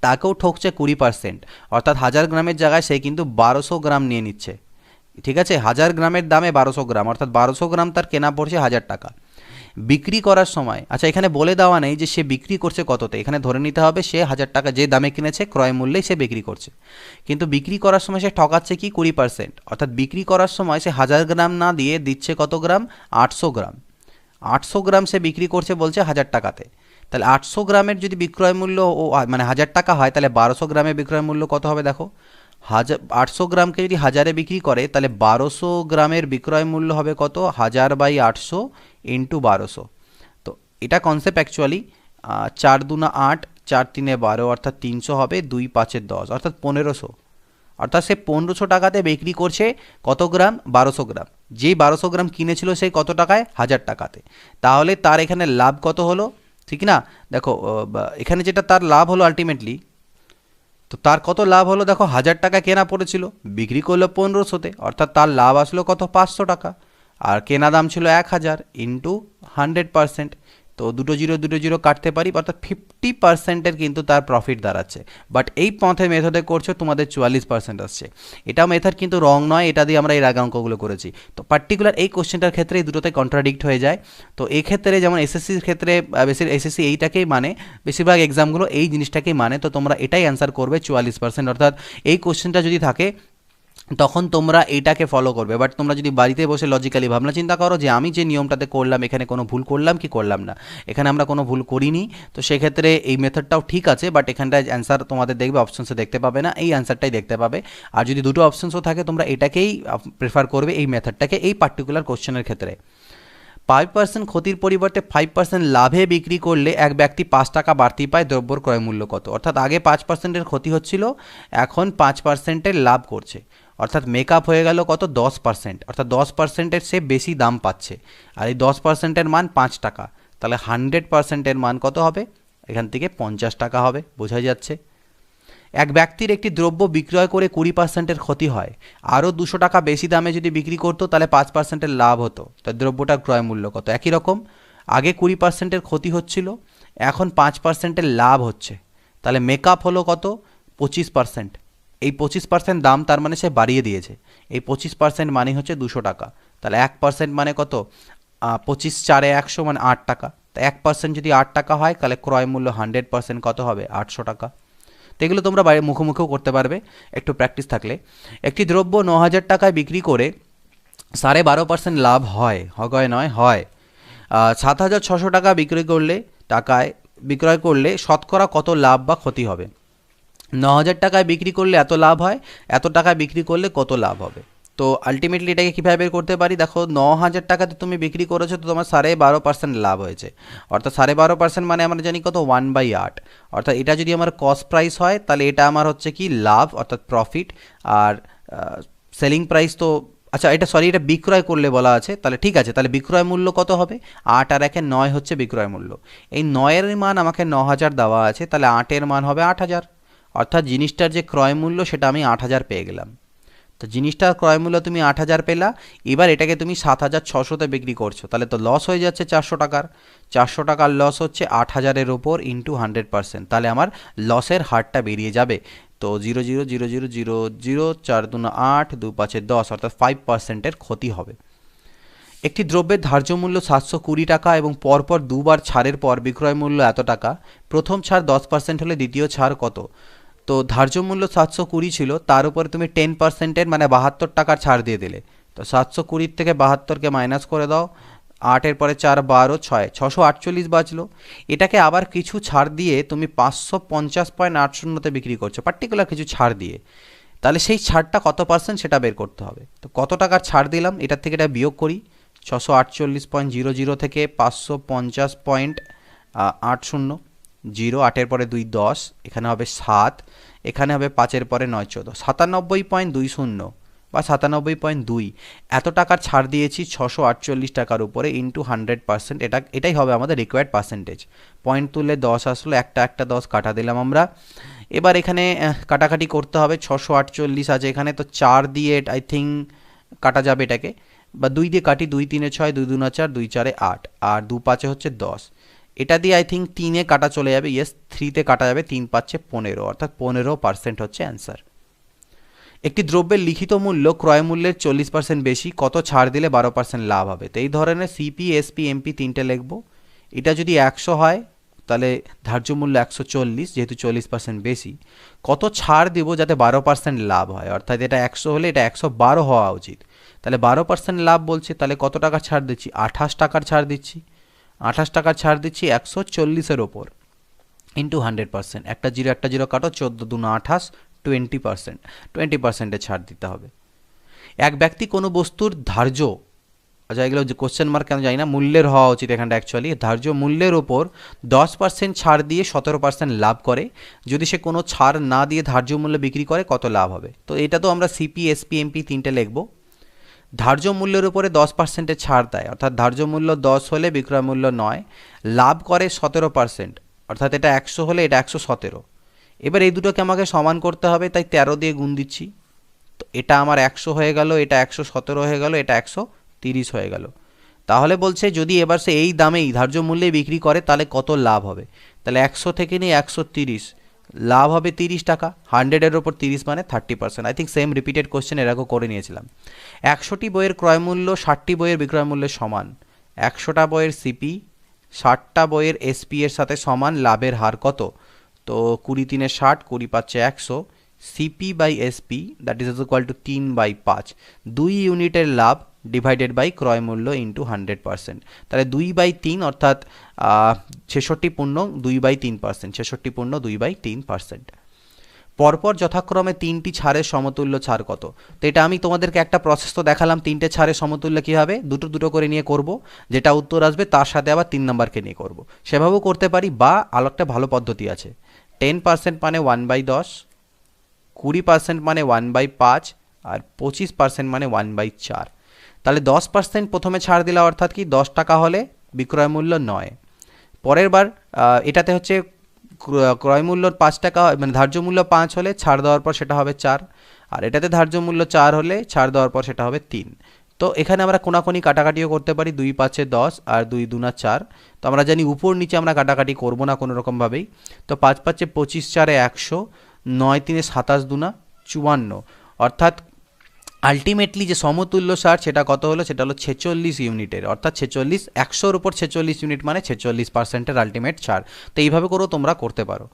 তাকেও ঠকছে 20%, অর্থাৎ 1000 গ্রামের জায়গায় সে কিন্তু 1200 গ্রাম নিয়ে নিচ্ছে। ঠিক আছে, 1000 গ্রামের দামে 1200 গ্রাম, অর্থাৎ 1200 গ্রাম তার কেনা পড়ছে 1000 টাকা। বিক্রি করার সময়, আচ্ছা এখানে বলে দেওয়া নেই যে সে বিক্রি করছে কততে, এখানে ধরে নিতে হবে সে 1000 টাকা যে দামে কিনেছে ক্রয় মূল্যেই সে বিক্রি করছে, কিন্তু বিক্রি করার সময় সে ঠকাচ্ছে কি 20%, অর্থাৎ বিক্রি করার সময় সে 1000 গ্রাম না দিয়ে দিচ্ছে কত গ্রাম, 800 গ্রাম। 800 গ্রাম সে বিক্রি করছে বলছে 1000 টাকাতে, তাহলে 800 গ্রামের যদি বিক্রয় মূল্য মানে 1000 টাকা হয়, তাহলে 1200 গ্রামের বিক্রয় মূল্য কত হবে? দেখো, 800 গ্রামকে যদি 1000-এ বিক্রি করে তাহলে 1200 গ্রামের বিক্রয় মূল্য হবে কত, 1000/800 ইন্টু 1200। তো এটা কনসেপ্ট অ্যাকচুয়ালি 4 2 8, 4 3 12, অর্থাৎ 300 হবে, 2 5 10, অর্থাৎ 1500। অর্থাৎ সে 1500 টাকাতে বিক্রি করছে কত গ্রাম, 1200 গ্রাম। যেই 1200 গ্রাম কিনেছিল সেই কত টাকায়, 1000 টাকাতে। তাহলে তার এখানে লাভ কত হলো, ঠিক না? দেখো এখানে যেটা তার লাভ হলো আলটিমেটলি, তো তার কত লাভ হলো, দেখো 1000 টাকা কেনা পড়েছিল, বিক্রি করলো 1500-তে, অর্থাৎ তার লাভ আসলো কত, 500 টাকা। আর কেনা দাম ছিল 1000 ইন্টু 100%, তো দুটো জিরো কাটতে পারি, অর্থাৎ 50%-এর কিন্তু তার প্রফিট দাঁড়াচ্ছে। বাট এই মেথডে করছো তোমাদের 44% আসছে। এটা মেথড কিন্তু রং নয়, এটা দিয়ে আমরা এর আগে অঙ্কগুলো করেছি। তো পার্টিকুলার এই কোশ্চেনটার ক্ষেত্রে এই দুটোতে কন্ট্রাডিক্ট হয়ে যায়। তো এই ক্ষেত্রে যেমন এসএসসির ক্ষেত্রে এসএসসি এইটাকেই মানে, বেশিরভাগ এক্সামগুলো এই জিনিসটাকেই মানে, তো তোমরা এটাই অ্যান্সার করবে 44%, অর্থাৎ এই কোশ্চেনটা যদি থাকে তখন তোমরা এইটাকে ফলো করবে। বাট তোমরা যদি বাড়িতে বসে লজিক্যালি ভাবনা চিন্তা করো যে আমি যে নিয়মটাতে করলাম এখানে কোনো ভুল করলাম কি করলাম না, এখানে আমরা কোনো ভুল করিনি, তো সেক্ষেত্রে এই মেথডটাও ঠিক আছে, বাট এখানটায় অ্যান্সার তোমাদের দেখবে অপশনসে দেখতে পাবে না, এই অ্যান্সারটাই দেখতে পাবে। আর যদি দুটো অপশনসও থাকে তোমরা এটাকেই প্রেফার করবে, এই মেথডটাকে, এই পার্টিকুলার কোশ্চেনের ক্ষেত্রে। 5% ক্ষতির পরিবর্তে 5% লাভে বিক্রি করলে এক ব্যক্তি 5 টাকা বাড়তি পায়, দ্রব্যর ক্রয় মূল্য কত? অর্থাৎ আগে 5%-এর ক্ষতি হচ্ছিল, এখন 5%-এর লাভ করছে, অর্থাৎ মেকআপ হয়ে গেল কত, 10%, অর্থাৎ 10%-এর সে বেশি দাম পাচ্ছে। আর এই 10%-এর মান 5 টাকা, তাহলে 100%-এর মান কত হবে, এখান থেকে 50 টাকা হবে, বোঝা যাচ্ছে। এক ব্যক্তির একটি দ্রব্য বিক্রয় করে 20%-এর ক্ষতি হয়, আরও 200 টাকা বেশি দামে যদি বিক্রি করতো তাহলে 5%-এর লাভ হতো, তাই দ্রব্যটার ক্রয় মূল্য কত? একই রকম, আগে 20%-এর ক্ষতি হচ্ছিল, এখন 5%-এর লাভ হচ্ছে, তাহলে মেকআপ হলো কত, 25%। এই 25% দাম তার মানে সে বাড়িয়ে দিয়েছে, এই 25% মানে হচ্ছে 200 টাকা, তাহলে 1% মানে কত, 25 4 100 মানে 8 টাকা, তা 1% যদি 8 টাকা হয় তাহলে ক্রয় মূল্য 100% কত হবে, 800 টাকা। তো এগুলো তোমরা বাইরে মুখোমুখিও করতে পারবে একটু প্র্যাকটিস থাকলে। একটি দ্রব্য 9000 টাকায় বিক্রি করে 12.5% লাভ হয়, নয় হয়, 7600 টাকা বিক্রয় করলে শতকরা কত লাভ বা ক্ষতি হবে? 9000 টাকায় বিক্রি করলে এত লাভ হয়, এত টাকায় বিক্রি করলে কত লাভ হবে? তো আলটিমেটলি এটাকে কীভাবে বের করতে পারি, দেখো 9000 টাকাতে তুমি বিক্রি করেছো, তো তোমার 12.5% লাভ হয়েছে, অর্থাৎ 12.5% মানে আমরা জানি কত, 1/8, অর্থাৎ এটা যদি আমার কস্ট প্রাইস হয় তাহলে এটা আমার হচ্ছে কি লাভ, অর্থাৎ প্রফিট, আর সেলিং প্রাইস তো আচ্ছা এটা সরি, এটা বিক্রয় করলে বলা আছে, তাহলে ঠিক আছে, তাহলে বিক্রয় মূল্য কত হবে? 8 আর 1 9 হচ্ছে বিক্রয় মূল্য। এই 9-এর মান আমাকে 9000 দেওয়া আছে, তাহলে 8-এর মান হবে 8000, অর্থাৎ জিনিসটার যে ক্রয় মূল্য সেটা আমি 8000 পেয়ে গেলাম। তো জিনিসটার ক্রয় মূল্য তুমি 8000 পেলা, এবার এটাকে তুমি 7600-তে বিক্রি করছো, তাহলে তো লস হয়ে যাচ্ছে 400 টাকার। 400 টাকার লস হচ্ছে 8000-এর ওপর ইন্টু 100%, তাহলে আমার লসের হারটা বেরিয়ে যাবে। তো 0.00000, 4 2 8, 2 5 10, অর্থাৎ 5%-এর ক্ষতি হবে। একটি দ্রব্যের ধার্য মূল্য 720 টাকা এবং পরপর দুবার ছাড়ের পর বিক্রয় মূল্য এত টাকা। প্রথম ছাড় 10% হলে দ্বিতীয় ছাড় কত? তো ধার্য মূল্য 720 ছিল, তার উপরে তুমি 10%-এর মানে 72 টাকার ছাড় দিয়ে দিলে। তো 720 থেকে 72কে মাইনাস করে দাও, 8-এর পরে 4 12 6 648 বাঁচলো। এটাকে আবার কিছু ছাড় দিয়ে তুমি 550.80-তে বিক্রি করছো, পার্টিকুলার কিছু ছাড় দিয়ে। তাহলে সেই ছাড়টা কত পার্সেন্ট সেটা বের করতে হবে। তো কত টাকার ছাড় দিলাম এটার থেকে এটা বিয়োগ করি। 648.00 থেকে 550.80, 0 8-এর পরে 2 10, এখানে হবে 7, এখানে হবে 5-এর পরে 9 14, 97.20 বা 97.2, এত টাকার ছাড় দিয়েছি 648 টাকার উপরে ইন্টু 100%, এটাই হবে আমাদের রিকোয়ার্ড পার্সেন্টেজ। পয়েন্ট তুললে 10 আসলো, একটা 10 কাটা দিলাম আমরা। এবার এখানে কাটাকাটি করতে হবে, 648 আছে এখানে, তো 4 দিয়ে আই থিঙ্ক কাটা যাবে এটাকে, বা 2 দিয়ে কাটি, 2 3 6, 2 2 4, 2 4 8, আর 2 5 হচ্ছে 10। এটা দিয়ে আই থিঙ্ক 3-এ কাটা চলে যাবে, ইয়েস 3-তে কাটা যাবে, 3 5 15, অর্থাৎ 15% হচ্ছে অ্যান্সার। একটি দ্রব্যের লিখিত মূল্য ক্রয় মূল্যের 40% বেশি, কত ছাড় দিলে 12% লাভ হবে? তো এই ধরনের সিপি এসপি এমপি তিনটে লিখবো। এটা যদি 100 হয় তাহলে ধার্য মূল্য 140, যেহেতু 40% বেশি। কত ছাড় দিব যাতে 12% লাভ হয়? অর্থাৎ এটা 100 হলে এটা 112 হওয়া উচিত, তাহলে 12% লাভ বলছে, তাহলে কত টাকা ছাড় দিচ্ছি? 28 টাকার ছাড় দিচ্ছি। 28 টাকার ছাড় দিচ্ছি 140-এর ওপর ইন্টু 100%, একটা জিরো কাটো, 14 2 28, 20%, 20%-এ ছাড় দিতে হবে। এক ব্যক্তি কোনো বস্তুর ধার্য, আচ্ছা এগুলো যে কোশ্চেন মার্ক কেন জানি না, মূল্যের হওয়া উচিত এখানটা, অ্যাকচুয়ালি ধার্য মূল্যের ওপর 10% ছাড় দিয়ে 17% লাভ করে, যদি সে কোনো ছাড় না দিয়ে ধার্য মূল্য বিক্রি করে কত লাভ হবে? তো এটা তো আমরা সিপি এসপি এমপি তিনটে লিখব। ধার্য মূল্যের উপরে 10%-এর ছাড় দেয়, অর্থাৎ ধার্য মূল্য 10 হলে বিক্রয় মূল্য 9, লাভ করে 17%, অর্থাৎ এটা 100 হলে এটা 117। এবার এই দুটোকে আমাকে সমান করতে হবে, তাই 13 দিয়ে গুণ দিচ্ছি। তো এটা আমার 100 হয়ে গেল, এটা 117 হয়ে গেল, এটা 130 হয়ে গেল। তাহলে বলছে যদি এবার সে এই দামেই ধার্য মূল্যে বিক্রি করে তাহলে কত লাভ হবে? তাহলে 100 থেকে নিয়ে 130, লাভ হবে 30 টাকা। 100-এর ওপর 30 মানে 30%। I think same repeated question এর আগেও করে নিয়েছিলাম। 100টি বইয়ের ক্রয় মূল্য 60টি বইয়ের বিক্রয় মূল্যের সমান। 100টা বইয়ের সিপি 60টা বইয়ের এসপি এর সাথে সমান, লাভের হার কত? তো 20 3 60, 20 5 100, CP by SP that is equal to 3/5, 2 ইউনিটের লাভ ডিভাইডেড বাই ক্রয় মূল্য ইন্টু 100%, তাহলে 2/3, অর্থাৎ 66.2/3%, 66.2/3%। পরপর যথাক্রমে 3টি ছাড়ের সমতুল্য ছাড় কত? তো এটা আমি তোমাদেরকে একটা প্রসেস তো দেখালাম, 3টে ছাড়ের সমতুল্য কীভাবে দুটো করে নিয়ে করব, যেটা উত্তর আসবে তার সাথে আবার 3 নম্বরকে নিয়ে করব, সেভাবেও করতে পারি, বা আরও একটা ভালো পদ্ধতি আছে। 10% মানে 1/10, 20% মানে 1/5, আর 25% মানে 1/4। তাহলে 10% প্রথমে ছাড় দিলা, অর্থাৎ কি 10 টাকা হলে বিক্রয় মূল্য 9। পরের বার এটাতে হচ্ছে ক্রয় মূল্য 5 টাকা, মানে ধার্য মূল্য 5 হলে ছাড় দেওয়ার পর সেটা হবে 4, আর এটাতে ধার্য মূল্য 4 হলে ছাড় দেওয়ার পর সেটা হবে 3। তো এখানে আমরা কোনাকুনি কাটাকাটিও করতে পারি, 2 5 10 আর 2 2 4। তো আমরা জানি উপর নিচে আমরা কাটাকাটি করব না কোনো রকমভাবেই। তো 5 5 25, 4 100, 9 3 27 2 54, অর্থাৎ আলটিমেটলি যে সমতুল্য ছাড় সেটা কত হলো? সেটা হলো 46 ইউনিটের, অর্থাৎ 46, 100-র উপর 46 ইউনিট মানে 46%-এর আলটিমেট ছাড়। তো এইভাবে করেও তোমরা করতে পারো।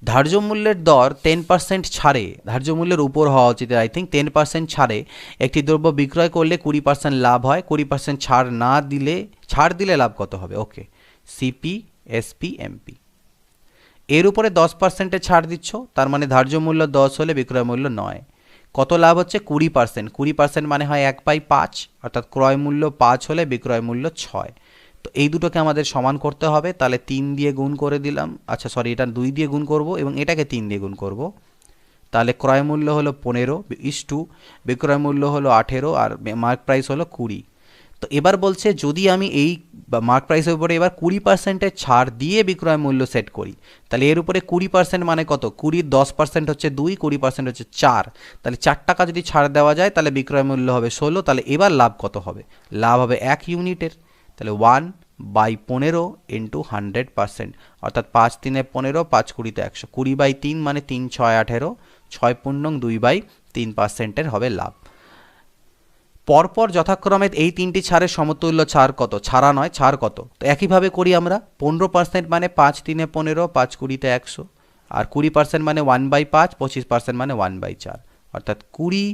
ধার্য মূল্যের দর 10% ছাড়ে, ধার্য মূল্যের উপর হওয়া উচিত আই থিঙ্ক, 10% ছাড়ে একটি দ্রব্য বিক্রয় করলে 20% লাভ হয়, 20% ছাড় দিলে লাভ কত হবে? ওকে, সিপি এসপি এমপি। এর উপরে 10%-এর ছাড় দিচ্ছ, তার মানে ধার্য মূল্য 10 হলে বিক্রয় মূল্য 9, কত লাভ হচ্ছে? 20%। 20% মানে হয় 1/5, অর্থাৎ ক্রয় মূল্য 5 হলে বিক্রয় মূল্য 6। তো এই দুটোকে আমাদের সমান করতে হবে, তাহলে 3 দিয়ে গুণ করে দিলাম, আচ্ছা সরি, এটা 2 দিয়ে গুণ করব এবং এটাকে 3 দিয়ে গুণ করব। তাহলে ক্রয় মূল্য হলো 15 বিক্রয় মূল্য হলো 18 আর মার্ক প্রাইস হলো 20। তো এবার বলছে যদি আমি এই মার্ক প্রাইসের উপরে এবার 20%-এর ছাড় দিয়ে বিক্রয় মূল্য সেট করি, তাহলে এর উপরে 20% মানে কত? 20 10% হচ্ছে 2, 20% হচ্ছে 4, তাহলে 4 টাকা যদি ছাড় দেওয়া যায় তাহলে বিক্রয় মূল্য হবে 16। তাহলে এবার লাভ কত হবে? লাভ হবে 1 ইউনিটের, তাহলে 1/15 ইন্টু 100%, অর্থাৎ 5 3 15, 5 20 100, 20/3 মানে 3 6 18, 6 পূর্ণং 2/3%-এর হবে লাভ। পরপর যথাক্রমে এই তিনটি ছাড়ের সমতুল্য ছাড় কত? ছাড়া নয়, ছাড় কত? তো একইভাবে করি আমরা। 15% মানে 5 3 15, 5 20 100, আর 20% মানে 1/5, 25% মানে 1/4, অর্থাৎ 20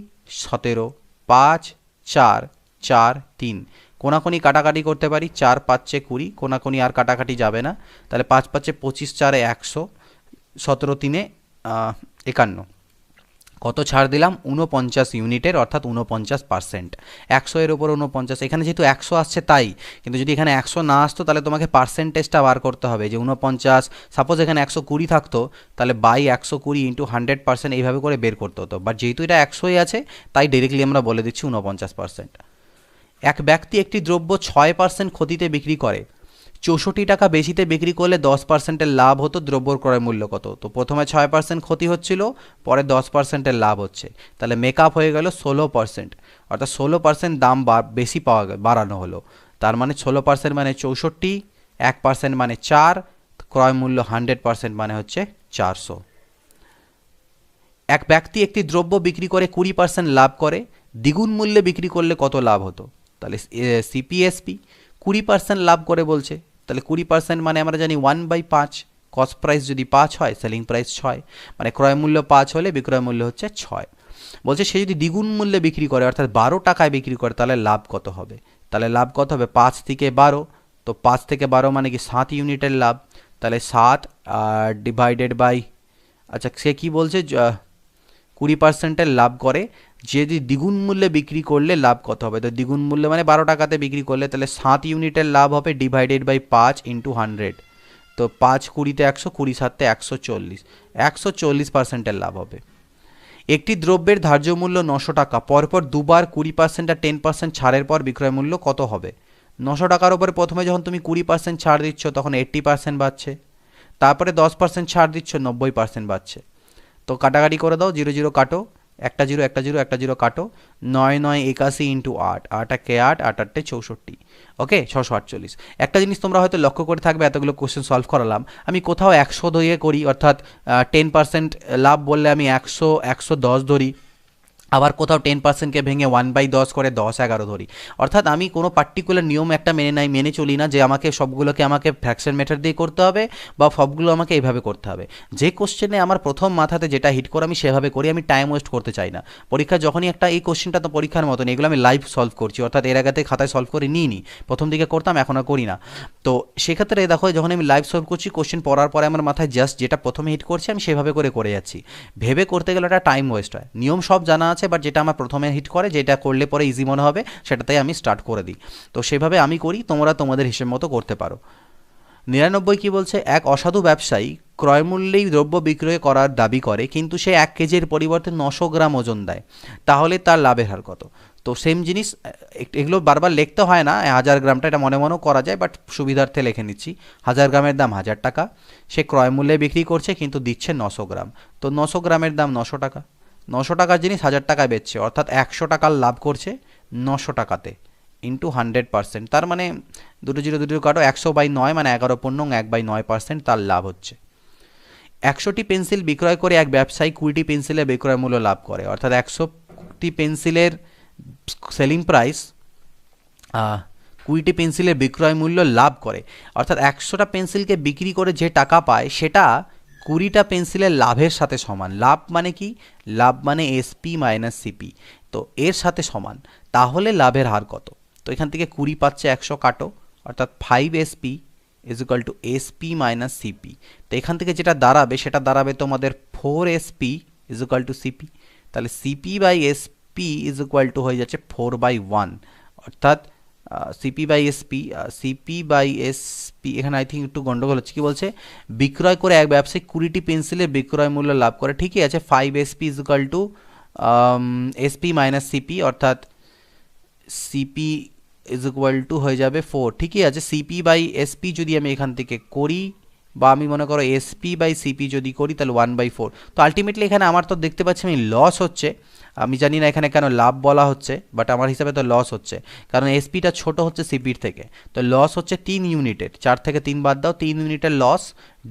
17 5 4 4 3। কোনাকুনি কাটাকাটি করতে পারি, 4 5 20, কোনাকুনি আর কাটাকাটি যাবে না, তাহলে 5 5 25 4 100, 17 3 51। কত ছাড় দিলাম? 49 ইউনিটের, অর্থাৎ 49%। 100 এর উপর 49, এখানে যেহেতু 100 আসছে তাই, কিন্তু যদি এখানে 100 না আসতো তাহলে তোমাকে পার্সেন্টেজটা বার করতে হবে, যে 49, সাপোজ এখানে 120 থাকতো তাহলে বাই 120 ইন্টু 100% এইভাবে করে বের করতে হতো, বাট যেহেতু এটা 100ই আছে তাই ডিরেক্টলি আমরা বলে দিচ্ছি 49%। এক ব্যক্তি একটি দ্রব্য 6% ক্ষতিতে বিক্রি করে, 64 টাকা বেশিতে বিক্রি করলে 10%-এর লাভ হতো, দ্রব্যর ক্রয় মূল্য কত? তো প্রথমে 6% ক্ষতি হচ্ছিল, পরে 10%-এর লাভ হচ্ছে, তাহলে মেকআপ হয়ে গেল 16%, অর্থাৎ 16% দাম বেশি বাড়ানো হলো। তার মানে 16% মানে 64, 1% মানে 4, ক্রয় মূল্য 100% মানে হচ্ছে 400। এক ব্যক্তি একটি দ্রব্য বিক্রি করে 20% লাভ করে, দ্বিগুণ মূল্যে বিক্রি করলে কত লাভ হতো? তাহলে সিপিএসপি 20% লাভ করে বলছে, তাহলে 20% মানে আমরা জানি 1/5, কস্ট প্রাইস যদি 5 হয় সেলিং প্রাইস 6, মানে ক্রয় মূল্য 5 হলে বিক্রয় মূল্য হচ্ছে 6। বলছে সে যদি দ্বিগুণ মূল্যে বিক্রি করে অর্থাৎ 12 টাকায় বিক্রি করে তাহলে লাভ কত হবে? তাহলে লাভ কত হবে? 5 থেকে 12, তো 5 থেকে 12 মানে কি 7 ইউনিটের লাভ, তাহলে 7 ডিভাইডেড বাই, আচ্ছা সে কি বলছে 20%-এর লাভ করে, যদি দ্বিগুণ মূল্যে বিক্রি করলে লাভ কত হবে? তো দ্বিগুণ মূল্যে মানে 12 টাকাতে বিক্রি করলে তাহলে 7 ইউনিটের লাভ হবে, ডিভাইডেড বাই 5 ইন্টু 100, তো 5 20 100, 20 7 140, 140%-এর লাভ হবে। একটি দ্রব্যের ধার্য মূল্য 900 টাকা, পরপর দুবার 20% আর 10% ছাড়ের পর বিক্রয় মূল্য কত হবে? 900 টাকার উপরে প্রথমে যখন তুমি 20% ছাড় দিচ্ছ তখন 80% বাড়ছে, তারপরে 10% ছাড় দিচ্ছ 90% বাড়ছে। তো কাটাকাটি করে দাও, 0 0 কাটো, একটা 0 একটা 0 একটা 0 কাটো, 9 9 81 ইন্টু 8, 8 একে 8, 8 8 64, ওকে 648। একটা জিনিস তোমরা হয়তো লক্ষ্য করে থাকবে, এতগুলো কোশ্চেন সলভ করালাম, আমি কোথাও 100 দিয়ে করি, অর্থাৎ 10% লাভ বললে আমি 100 110 ধরি, আবার কোথাও 10%কে ভেঙে 1/10 করে 10 11 ধরি, অর্থাৎ আমি কোনো পার্টিকুলার নিয়ম একটা মেনে চলি না যে আমাকে সবগুলোকে আমাকে ফ্র্যাকশন মেথড দিয়ে করতে হবে বা সবগুলো আমাকে এইভাবে করতে হবে। যে কোশ্চেনে আমার প্রথম মাথাতে যেটা হিট করে আমি সেভাবে করি, আমি টাইম ওয়েস্ট করতে চাই না। পরীক্ষা যখনই একটা এই কোশ্চেনটা তো পরীক্ষার মতন, এগুলো আমি লাইভ সলভ করছি, অর্থাৎ এর আগে খাতায় সলভ করে নিইনি, প্রথম দিকে করতাম এখন আর করি না। তো সেক্ষেত্রে দেখো যখন আমি লাইভ সলভ করছি কোশ্চেন পড়ার পরে আমার মাথায় জাস্ট যেটা প্রথমে হিট করছি আমি সেভাবে করে যাচ্ছি, ভেবে করতে গেলে একটা টাইম ওয়েস্ট হয়। নিয়ম সব জানা আছে, বাট যেটা আমার প্রথমে হিট করে, যেটা করলে পরে ইজি মনে হবে সেটাতেই আমি স্টার্ট করে দিই। তো সেভাবে আমি করি, তোমরা তোমাদের হিসেব মতো করতে পারো। 99 কি বলছে? এক অসাধু ব্যবসায়ী ক্রয়মূল্যেই দ্রব্য বিক্রয় করার দাবি করে, কিন্তু সে 1 কেজির পরিবর্তে 900 গ্রাম ওজন দেয়, তাহলে তার লাভের হার কত? তো সেম জিনিস, এগুলো বারবার লিখতে হয় না, 1000 গ্রামটা এটা মনে মনেও করা যায়, বাট সুবিধার্থে লিখে নিচ্ছি। 1000 গ্রামের দাম 1000 টাকা, সে ক্রয়মূল্যে বিক্রি করছে কিন্তু দিচ্ছে 900 গ্রাম, তো 900 গ্রামের দাম 900 টাকা, 900 টাকার জিনিস 1000 টাকায় বেচছে, অর্থাৎ 100 টাকার লাভ করছে 900 টাকাতে ইন্টু 100%, তার মানে 2 0 2 কাটো, 100/9 মানে 11 পূর্ণং 1/9% তার লাভ হচ্ছে। 100টি পেন্সিল বিক্রয় করে এক ব্যবসায়ী 20টি পেন্সিলের বিক্রয় মূল্য লাভ করে, অর্থাৎ 100টি পেন্সিলের সেলিং প্রাইস 20টি পেন্সিলের বিক্রয় মূল্য লাভ করে, অর্থাৎ 100টা পেন্সিলকে বিক্রি করে যে টাকা পায় সেটা 20টা পেন্সিলের লাভের সাথে সমান। লাভ মানে কি? লাভ মানে এসপি মাইনাস সিপি, তো এর সাথে সমান, তাহলে লাভের হার কত? তো এখান থেকে 20 পাচ্ছে, 100 কাটো, অর্থাৎ 5SP is equal to SP minus CP. তো এখান থেকে যেটা দাঁড়াবে সেটা দাঁড়াবে তোমাদের 4SP is equal to CP, তাহলে CP by SP is equal to হয়ে যাচ্ছে 4/1, অর্থাৎ CP by SP, CP by SP, এখানে আই থিঙ্ক একটু গন্ডগোল হচ্ছে। কি বলছে, বিক্রয় করে এক ব্যবসায়িক 20টি পেন্সিলের বিক্রয় মূল্য লাভ করে। ঠিকই আছে, 5SP is equal to SP minus CP, অর্থাৎ সিপি ইজ ইকুয়াল টু হয়ে যাবে 4। ঠিকই আছে, সিপি বাই এসপি যদি আমি এখান থেকে করি, বা আমি মনে করো এসপি বাই সিপি যদি করি, তাহলে 1/4। তো আলটিমেটলি এখানে আমার তো দেখতে পাচ্ছি আমি লস হচ্ছে। আমি জানি না এখানে কেন লাভ বলা হচ্ছে, বাট আমার হিসাবে তো লস হচ্ছে, কারণ এসপিটা ছোট হচ্ছে সিপির থেকে। তো লস হচ্ছে 3 ইউনিটের, 4 থেকে 3 বাদ দাও, 3 ইউনিটের loss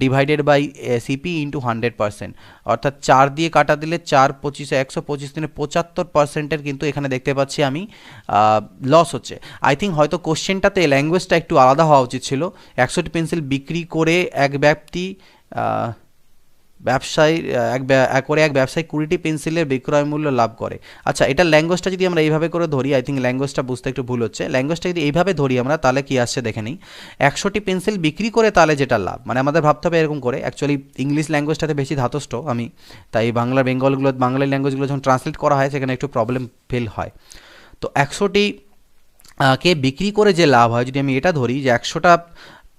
divided by CP into 100%, অর্থাৎ 4 দিয়ে কাটা দিলে 4 25 125 দিনে 75%-এর কিন্তু এখানে দেখতে পাচ্ছি আমি লস হচ্ছে। আই থিঙ্ক হয়তো কোশ্চেনটাতে ল্যাঙ্গুয়েজটা একটু আলাদা হওয়া উচিত ছিল। 100টি পেন্সিল বিক্রি করে এক ব্যক্তি ব্যবসায়ী এক ব্যবসায়ী 20টি পেন্সিলের বিক্রয় মূল্য লাভ করে। আচ্ছা, এটা ল্যাঙ্গুয়েজটা যদি আমরা এইভাবে করে ধরি, আই থিঙ্ক ল্যাঙ্গুয়েজটা বুঝতে একটু ভুল হচ্ছে। ল্যাঙ্গুয়েজটা যদি এইভাবে ধরি আমরা, তাহলে কি আসছে দেখে নিই। 100টি পেন্সিল বিক্রি করে তাহলে যেটা লাভ, মানে আমাদের ভাবতে হবে এরকম করে। অ্যাকচুয়ালি ইংলিশ ল্যাঙ্গুয়েজটাতে বেশি ধাতস্থ আমি, তাই বাংলা বাংলা ল্যাঙ্গুয়েজগুলো যখন ট্রান্সলেট করা হয় সেখানে একটু প্রবলেম ফিল হয়। তো 100টি কে বিক্রি করে যে লাভ হয়, যদি আমি এটা ধরি যে 100টা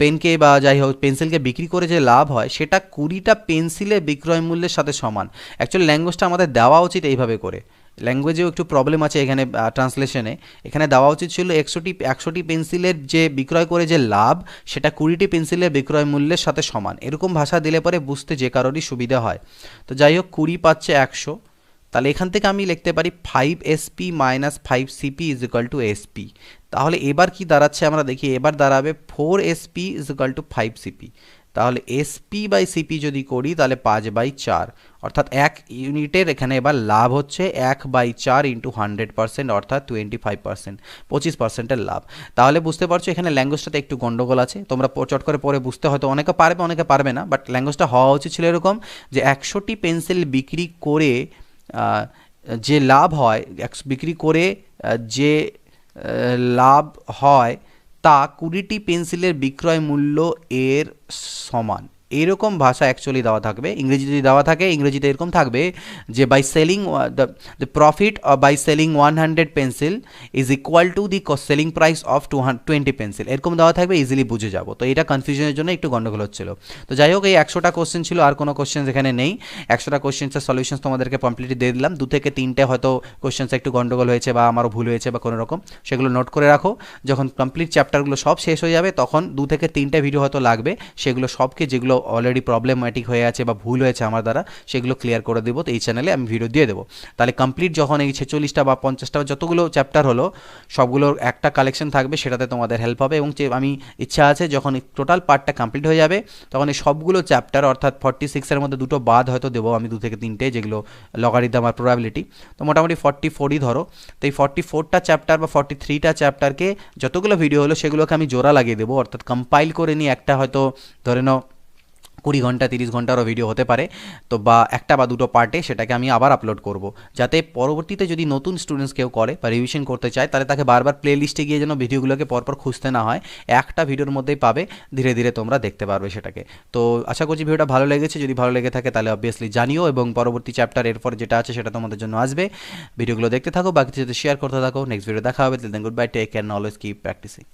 পেনকে বা যাই হোক পেন্সিলকে বিক্রি করে যে লাভ হয়, সেটা 20টা পেন্সিলের বিক্রয় মূল্যের সাথে সমান। অ্যাকচুয়ালি ল্যাঙ্গুয়েজটা আমাদের দেওয়া উচিত এইভাবে করে। ল্যাঙ্গুয়েজেও একটু প্রবলেম আছে এখানে ট্রান্সলেশনে। এখানে দেওয়া উচিত ছিল 100টি পেন্সিলের যে বিক্রয় করে যে লাভ, সেটা 20টি পেন্সিলের বিক্রয় মূল্যের সাথে সমান। এরকম ভাষা দিলে পরে বুঝতে যে কারোরই সুবিধা হয়। তো যাই হোক, 20 পাচ্ছে 100, তাহলে এখান থেকে আমি লিখতে পারি 5SP minus 5CP is equal to SP. তাহলে এবার কি দাঁড়াচ্ছে আমরা দেখি, এবার দাঁড়াবে 4SP is equal to 5CP। তাহলে এসপি বাই সিপি যদি করি, তাহলে 5/4, অর্থাৎ 1 ইউনিটের এখানে এবার লাভ হচ্ছে 1/4 ইন্টু 100%, অর্থাৎ 25%, 25%-এর লাভ। তাহলে বুঝতে পারছো এখানে ল্যাঙ্গুয়েজটাতে একটু গন্ডগোল আছে। তোমরা চট করে পরে বুঝতে হয়তো অনেকে পারবে অনেকে পারবে না, বাট ল্যাঙ্গুয়েজটা হওয়া উচিত ছিল এরকম যে 100টি পেন্সিল বিক্রি করে যে লাভ হয়, বিক্রি করে যে লাভ হয় তা 20টি পেন্সিলের বিক্রয় মূল্য এর সমান। এরকম ভাষা অ্যাকচুয়ালি দেওয়া থাকবে। ইংরেজি যদি দেওয়া থাকে, ইংরেজিতে এরকম থাকবে যে by selling the profit by selling 100 pencil is equal to the selling price of 20 pencil, এরকম দেওয়া থাকবে, ইজিলি বুঝে যাবো। তো এটা কনফিউশনের জন্য একটু গন্ডগোল হচ্ছিল। তো যাই হোক, এই 100টা কোশ্চেন ছিল, আর কোনো কোশ্চেন এখানে নেই। 100টা কোশ্চেন্সের সলিউশনস তোমাদেরকে কমপ্লিটলি দিয়ে দিলাম। 2 থেকে 3টে হয়তো কোশ্চেন্স একটু গন্ডগোল হয়েছে বা আমারও ভুল হয়েছে বা কোনো রকম, সেগুলো নোট করে রাখো। যখন কমপ্লিট চ্যাপ্টারগুলো সব শেষ হয়ে যাবে, তখন 2 থেকে 3টে ভিডিও হয়তো লাগবে, সেগুলো সবকে যেগুলো অলরেডি প্রবলেম্যাটিক হয়ে আছে বা ভুল হয়েছে আমার দ্বারা, সেগুলো ক্লিয়ার করে দেবো। তো এই চ্যানেলে আমি ভিডিও দিয়ে দেবো। তাহলে কমপ্লিট যখন এই 46টা বা 50টা যতগুলো চ্যাপ্টার হলো, সবগুলোর একটা কালেকশন থাকবে, সেটাতে তোমাদের হেল্প হবে। এবং আমি ইচ্ছা আছে যখন টোটাল পার্টটা কমপ্লিট হয়ে যাবে, তখন এই সবগুলো চ্যাপ্টার অর্থাৎ 46-এর মধ্যে 2টো বাদ হয়তো দেবো আমি, 2 থেকে 3টে, যেগুলো লগারিদম আর প্রবাবিলিটি। তো মোটামুটি 44ই ধরো। তো এই 44টা চ্যাপ্টার বা 43টা চ্যাপ্টারকে যতগুলো ভিডিও হলো সেগুলোকে আমি জোড়া লাগিয়ে দেবো, অর্থাৎ কম্পাইল করে নিয়ে একটা হয়তো ধরে নাও 20 ঘন্টা 30 ঘন্টারও ভিডিও হতে পারে। তো বা একটা বা দুটো পার্টে সেটাকে আমি আবার আপলোড করব, যাতে পরবর্তীতে যদি নতুন স্টুডেন্টস কেউ করে বা রিভিশন করতে চায়, তাহলে তাকে বারবার প্লে লিস্টে গিয়ে যেন ভিডিওগুলোকে পরপর খুঁজতে না হয়, একটা ভিডিওর মধ্যেই পাবে, ধীরে ধীরে তোমরা দেখতে পারবে সেটাকে। তো আশা করছি ভিডিওটা ভালো লেগেছে। যদি ভালো লেগে থাকে তাহলে অবভিয়াসলি জানিও, এবং পরবর্তী চ্যাপ্টার এরপর যেটা আছে সেটা তোমাদের জন্য আসবে। ভিডিওগুলো দেখতে থাকো, বাকি সাথে শেয়ার করতে থাকো। নেক্সট ভিডিও দেখা হবে। Then good bye, take care, always keep practising.